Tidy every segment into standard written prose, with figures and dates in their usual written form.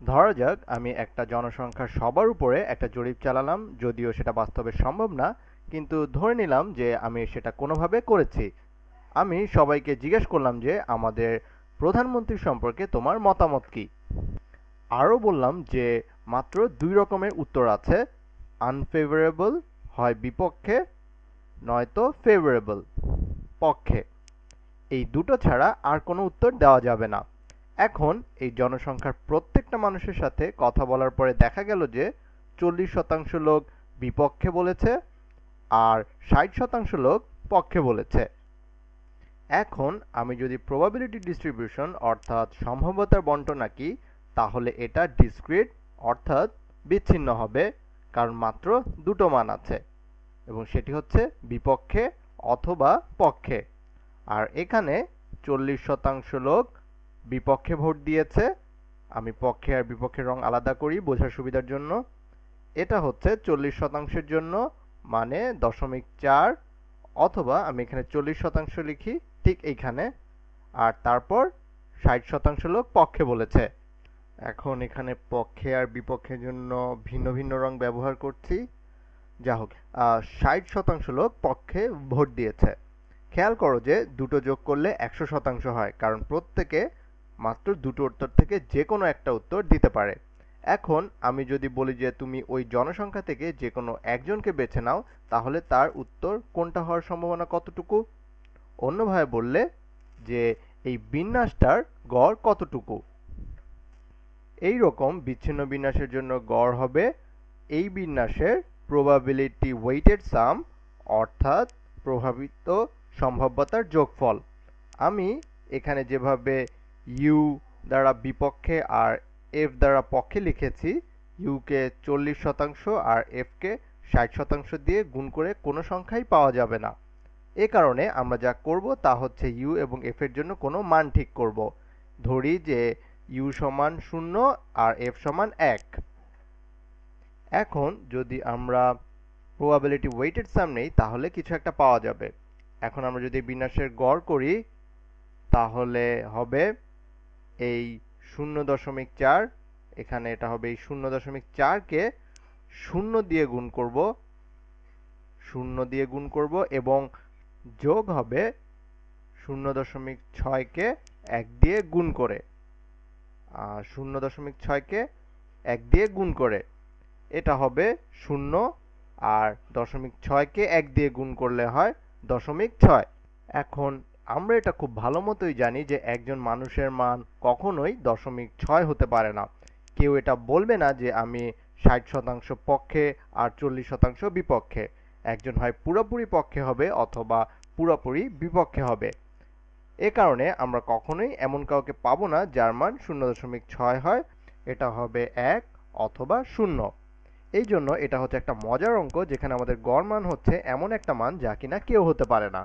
ধরা যাক আমি একটা জনসংখ্যার সবার উপরে একটা জরিপ চালালাম, যদিও সেটা বাস্তবে সম্ভব না, কিন্তু ধরে নিলাম যে আমি সেটা কোনোভাবে করেছি। আমি সবাইকে জিজ্ঞেস করলাম যে আমাদের প্রধানমন্ত্রী সম্পর্কে তোমার মতামত কি। আরও বললাম যে মাত্র দুই রকমের উত্তর আছে, আনফেভারেবল হয় বিপক্ষে, নয়তো ফেভারেবল পক্ষে। এই দুটো ছাড়া আর কোনো উত্তর দেওয়া যাবে না। এখন এই জনসংখ্যার প্রত্যেকটা মানুষের সাথে কথা বলার পরে দেখা গেল যে 40% লোক বিপক্ষে বলেছে আর 60% লোক পক্ষে বলেছে। এখন আমি যদি প্রবাবিলিটি ডিস্ট্রিবিউশন অর্থাৎ সম্ভাব্যতার বন্টন আঁকি, তাহলে এটা ডিসক্রিট অর্থাৎ বিচ্ছিন্ন হবে, কারণ মাত্র দুটো মান আছে এবং সেটি হচ্ছে বিপক্ষে অথবা পক্ষে। আর এখানে 40% লোক বিপক্ষে ভোট দিয়েছে। আমি পক্ষে আর বিপক্ষের রং আলাদা করি বোঝার সুবিধার জন্য। এটা হচ্ছে 40%-এর জন্য, মানে 0.4, অথবা আমি এখানে 40% লিখি ঠিক এইখানে। আর তারপর 60% লোক পক্ষে বলেছে। এখন এখানে পক্ষে আর বিপক্ষের জন্য ভিন্ন ভিন্ন রং ব্যবহার করছি। যা হোক, 60% লোক পক্ষে ভোট দিয়েছে। খেয়াল করো যে দুটো যোগ করলে 100% হয়, কারণ প্রত্যেকে মাত্র দুটো উত্তর থেকে যে কোনো একটা উত্তর দিতে পারে। এখন আমি যদি বলি যে তুমি ওই জনসংখ্যা থেকে যে কোনো একজনকে বেছে নাও, তাহলে তার উত্তর কোনটা হওয়ার সম্ভাবনা কতটুকু? অন্যভাবে বললে যে এই বিন্যাসটার গড় কতটুকু। এই রকম বিচ্ছিন্ন বিন্যাসের জন্য গড় হবে এই বিন্যাসের প্রবাবিলিটি ওয়েটেড সাম, অর্থাৎ প্রভাবিত সম্ভাব্যতার যোগফল। আমি এখানে যেভাবে ইউ দ্বারা বিপক্ষে আর এফ দ্বারা পক্ষে লিখেছি, ইউকে 40% আর এফকে 60% দিয়ে গুণ করে কোনো সংখ্যাই পাওয়া যাবে না। এ কারণে আমরা যা করব তা হচ্ছে ইউ এবং এফ এর জন্য কোনো মান ঠিক করব। ধরি যে ইউ সমান 0 আর এফ সমান 1। এখন যদি আমরা প্রবাবিলিটি ওয়েটেড সাম নেই, তাহলে কিছু একটা পাওয়া যাবে। এখন আমরা যদি বিন্যাসের গড় করি, তাহলে হবে এই 0.4। এখানে এটা হবে এই 0.4কে 0 দিয়ে গুণ করব, 0 দিয়ে গুণ করব এবং যোগ হবে 0.6কে 1 দিয়ে গুণ করে। 0.6কে 1 দিয়ে গুণ করে এটা হবে 0, আর 0.6কে 1 দিয়ে গুণ করলে হয় 0.6। এখন আমরা এটা খুব ভালো মতোই জানি যে একজন মানুষের মান কখনোই 0.6 হতে পারে না। কেউ এটা বলবে না যে আমি 60% পক্ষে আর 40% বিপক্ষে। একজন হয় পুরোপুরি পক্ষে হবে অথবা পুরোপুরি বিপক্ষে হবে। এ কারণে আমরা কখনোই এমন কাউকে পাবো না যার মান 0.6 হয়। এটা হবে 1 অথবা 0। এই জন্য এটা হচ্ছে একটা মজার অঙ্ক, যেখানে আমাদের গড় মান হচ্ছে এমন একটা মান যা কিনা কেউ হতে পারে না।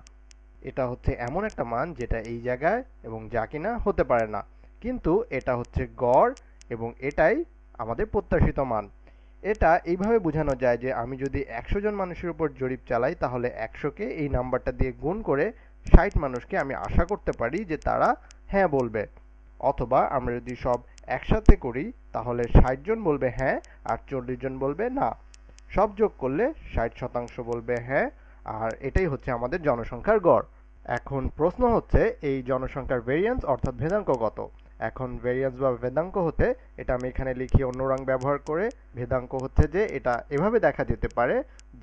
এটা হচ্ছে এমন একটা মান যেটা এই জায়গায় এবং যা কিনা হতে পারে না, কিন্তু এটা হচ্ছে গড় এবং এটাই আমাদের প্রত্যাশিত মান। এটা এইভাবে বোঝানো যায় যে আমি যদি 100 জন মানুষের উপর জরিপ চালাই, তাহলে 100কে এই নাম্বারটা দিয়ে গুণ করে 60 মানুষকে আমি আশা করতে পারি যে তারা হ্যাঁ বলবে। অথবা আমরা যদি সব একসাথে করি, তাহলে 60 জন বলবে হ্যাঁ আর 40 জন বলবে না। সব যোগ করলে 60% বলবে হ্যাঁ, আর এটাই হচ্ছে আমাদের জনসংখ্যার গড়। এখন প্রশ্ন হচ্ছে এই জনসংখ্যার ভেরিয়েন্স অর্থাৎ ভেদাঙ্ক কত। এখন ভেরিয়েন্স বা ভেদাঙ্ক হতে, এটা আমি এখানে লিখি অন্য রং ব্যবহার করে, ভেদাঙ্ক হচ্ছে যে এটা এভাবে দেখা যেতে পারে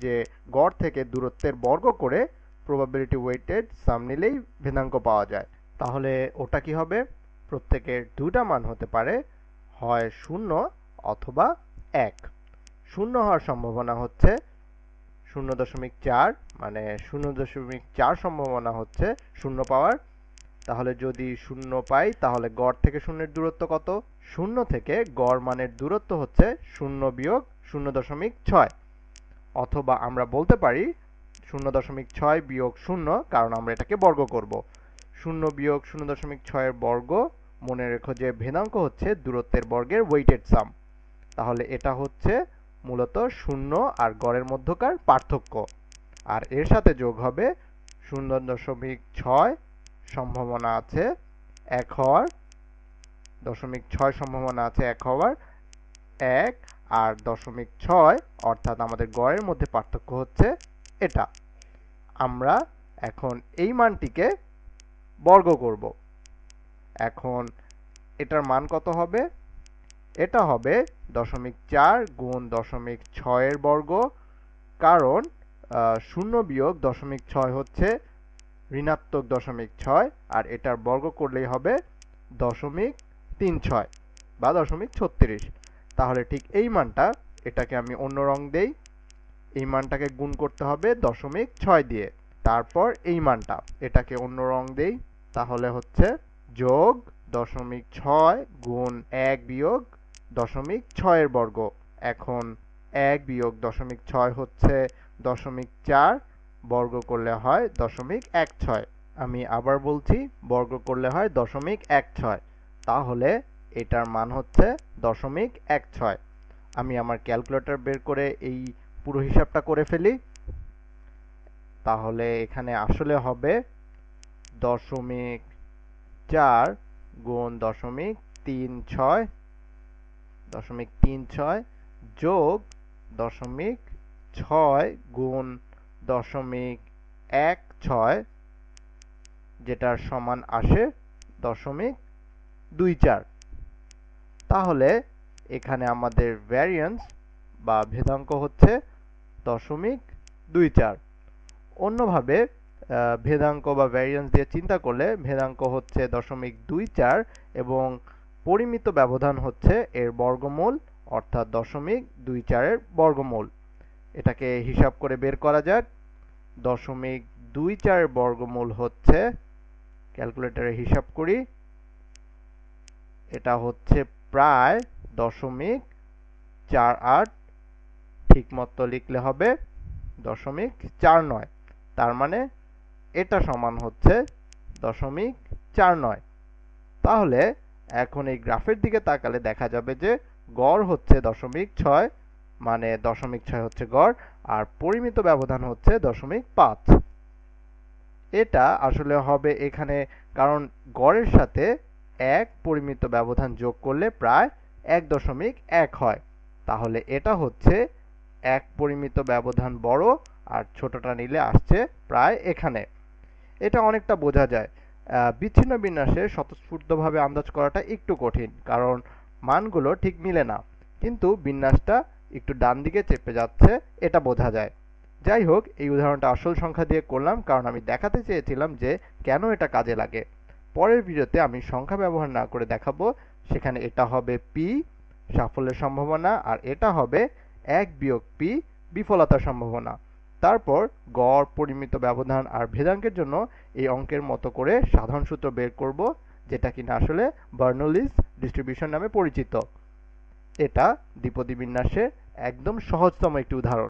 যে গড় থেকে দূরত্বের বর্গ করে প্রবাবিলিটি ওয়েটেড সাম নিলেই ভেদাঙ্ক পাওয়া যায়। তাহলে ওটা কি হবে? প্রত্যেকের দুটা মান হতে পারে, হয় 0 অথবা 1। 0 হওয়ার সম্ভাবনা হচ্ছে 0.4, মানে 0.4 সম্ভাবনা হচ্ছে 0 পাওয়ার। তাহলে যদি 0 পাই, তাহলে গড় থেকে শূন্যের দূরত্ব কত? 0 থেকে গড় মানের দূরত্ব হচ্ছে 0 বিয়োগ 0.6। অথবা আমরা বলতে পারি 0.6 বিয়োগ 0, কারণ আমরা এটাকে বর্গ করব। 0 বিয়োগ 0.6 এর বর্গ, মনে রেখো যে ভেদাঙ্ক হচ্ছে দূরত্বের বর্গের ওয়েটেড সাম। তাহলে এটা হচ্ছে মূলত 0 আর গড়ের মধ্যকার পার্থক্য। আর এর সাথে যোগ হবে 0.6 সম্ভাবনা আছে 1 হওয়ার, 0.6 সম্ভাবনা আছে 1 হওয়ার। 1 আর 0.6 অর্থাৎ আমাদের গড়ের মধ্যে পার্থক্য হচ্ছে এটা। আমরা এখন এই মানটিকে বর্গ করব। এখন এটার মান কত হবে? এটা হবে 0.4 গুণ 0.6 এর বর্গ, কারণ 0 বিয়োগ 0.6 হচ্ছে ঋণাত্মক 0.6 আর এটার বর্গ করলেই হবে 0.36 বা 0.36। তাহলে ঠিক এই মানটা, এটাকে আমি অন্য রং দেই, এই মানটাকে গুণ করতে হবে 0.6 দিয়ে, তারপর এই মানটা, এটাকে অন্য রং দেই, তাহলে হচ্ছে যোগ 0.6 গুণ 1 বিয়োগ 0.6 এর বর্গ। এখন 1 বিয়োগ 0.6 হচ্ছে 0.4, বর্গ করলে হয় 0.16। আমি আবার বলছি, বর্গ করলে হয় 0.16। তাহলে এটার মান হচ্ছে 0.16। আমি আমার ক্যালকুলেটর বের করে এই পুরো হিসাবটা করে ফেলি। তাহলে এখানে আসলে হবে 0.4 গুণ 0.36 যোগ 0.6 গুণ 0.16, যেটার সমান আসে 0.24। তাহলে এখানে আমাদের ভ্যারিয়েন্স বা ভেদাঙ্ক হচ্ছে 0.24। অন্যভাবে ভেদাঙ্ক বা ভ্যারিয়েন্স দিয়ে চিন্তা করলে ভেদাঙ্ক হচ্ছে 0.24 এবং পরিমিত ব্যবধান হচ্ছে এর বর্গমূল, অর্থাৎ 0.24 এর বর্গমূল। এটাকে হিসাব করে বের করা যাক। 0.24 এর বর্গমূল হচ্ছে, ক্যালকুলেটরে হিসাব করি, এটা হচ্ছে প্রায় 0.48। ঠিক মতো লিখলে হবে 0.49। তার মানে এটা সমান হচ্ছে 0.49। তাহলে এখন এই গ্রাফের দিকে তাকালে দেখা যাবে যে গড় হচ্ছে 0.6, মানে 0.6 হচ্ছে গড়, আর পরিমিত ব্যবধান হচ্ছে 0.5। এটা আসলে হবে এখানে, কারণ গড়ের সাথে 1 পরিমিত ব্যবধান যোগ করলে প্রায় 1.1 হয়। তাহলে এটা হচ্ছে 1 পরিমিত ব্যবধান বড়, আর ছোটটা নিলে আসছে প্রায় এখানে। এটা অনেকটা বোঝা যায়। বিচ্ছিন্ন বিন্যাসে স্বতঃস্ফূর্তভাবে আন্দাজ করাটা একটু কঠিন, কারণ মানগুলো ঠিক মিলে না, কিন্তু বিন্যাসটা একটু ডান দিকে চেপে যাচ্ছে, এটা বোঝা যায়। যাই হোক, এই উদাহরণটা আসল সংখ্যা দিয়ে করলাম কারণ আমি দেখাতে চেয়েছিলাম যে কেন এটা কাজে লাগে। পরের ভিডিওতে আমি সংখ্যা ব্যবহার না করে দেখাবো। সেখানে এটা হবে পি, সাফল্যের সম্ভাবনা, আর এটা হবে 1 বিয়োগ পি, বিফলতার সম্ভাবনা। তারপর গড়, পরিমিত ব্যবধান আর ভেদাঙ্কের জন্য এই অঙ্কের মতো করে সাধারণ সূত্র বের করব, যেটা কিনা আসলে বার্নৌলিস ডিস্ট্রিবিউশন নামে পরিচিত। এটা দ্বিপদী বিন্যাসের একদম সহজতম একটি উদাহরণ।